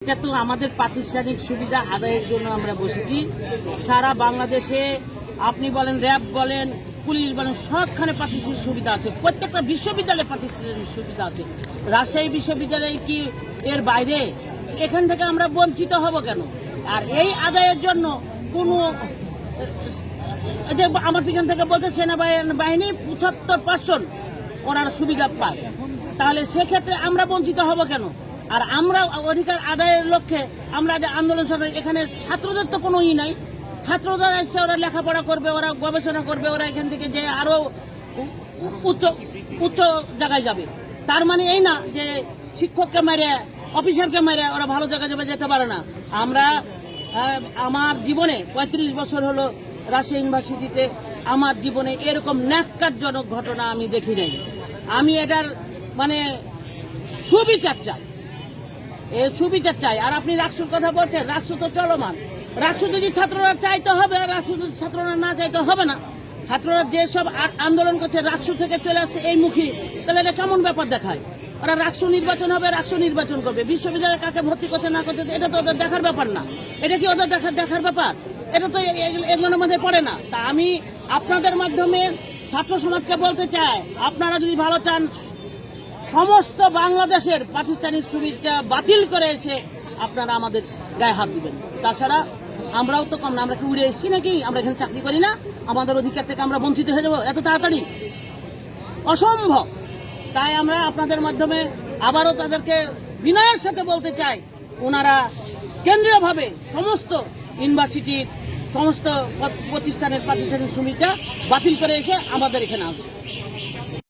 এটা তো আমাদের প্রাতিষ্ঠানিক সুবিধা আদায়ের জন্য আমরা বসেছি। সারা বাংলাদেশে আপনি বলেন, র্যাব বলেন, পুলিশ বলেন, সবখানে প্রাতিষ্ঠানিক সুবিধা আছে। প্রত্যেকটা বিশ্ববিদ্যালয়ে প্রাতিষ্ঠানিক সুবিধা আছে। রাজশাহী বিশ্ববিদ্যালয় কি এর বাইরে? এখান থেকে আমরা বঞ্চিত হব কেন? আর এই আদায়ের জন্য কোনো আমার পিছন থেকে বলতে সেনাবাহিনী ৭৫% ওনার সুবিধা পায়, তাহলে সেক্ষেত্রে আমরা বঞ্চিত হব কেন? আর আমরা অধিকার আদায়ের লক্ষ্যে আমরা যে আন্দোলন সরকার, এখানে ছাত্রদের তো কোনো নাই। ছাত্ররা এসে ওরা লেখাপড়া করবে, ওরা গবেষণা করবে, ওরা এখান থেকে যে আরো উচ্চ জায়গায় যাবে। তার মানে এই না যে শিক্ষককে মেরে, অফিসারকে মেরে ওরা ভালো জায়গায় যেতে পারে না। আমরা আমার জীবনে ৩৫ বছর হলো রাজশাহী ইউনিভার্সিটিতে, আমার জীবনে এরকম ন্যাক্কারজনক ঘটনা আমি দেখি নাই। আমি এটার মানে সুবিচার চাই, সুবিচার চাই। আর আপনি রাকসুর কথা বলছেন, রাকসু তো চলমান। রাকসু যদি ছাত্ররা চাইতে হবে, রাকসু যদি ছাত্ররা না চাইতে হবে না। ছাত্ররা যেসব আন্দোলন করছে রাকসু থেকে চলে আসছে এই মুখী, তাহলে এটা কেমন ব্যাপার দেখায়? ওরা রাকসু নির্বাচন হবে, রাকসু নির্বাচন করবে। বিশ্ববিদ্যালয়ে কাকে ভর্তি করছে না করছে এটা তো ওদের দেখার ব্যাপার না। এটা কি ওদের দেখার ব্যাপার? এটা তো এগুলোর মধ্যে পড়ে না। তা আমি আপনাদের মাধ্যমে ছাত্র সমাজকে বলতে চাই, আপনারা যদি ভালো চান, সমস্ত বাংলাদেশের প্রাতিষ্ঠানিক সুবিধা বাতিল করে এসে আপনারা আমাদের গায়ে হাত দিবেন। তাছাড়া আমরাও তো কম না, আমরা কি উড়ে এসেছি নাকি? আমরা এখানে চাকরি করি না? আমাদের অধিকার থেকে আমরা বঞ্চিত হয়ে যাবো এত তাড়াতাড়ি? অসম্ভব। তাই আমরা আপনাদের মাধ্যমে আবারও তাদেরকে বিনয়ের সাথে বলতে চাই, ওনারা কেন্দ্রীয়ভাবে সমস্ত ইউনিভার্সিটির সমস্ত প্রতিষ্ঠানের প্রাতিষ্ঠানিক সুবিধা বাতিল করে এসে আমাদের এখানে আসবে।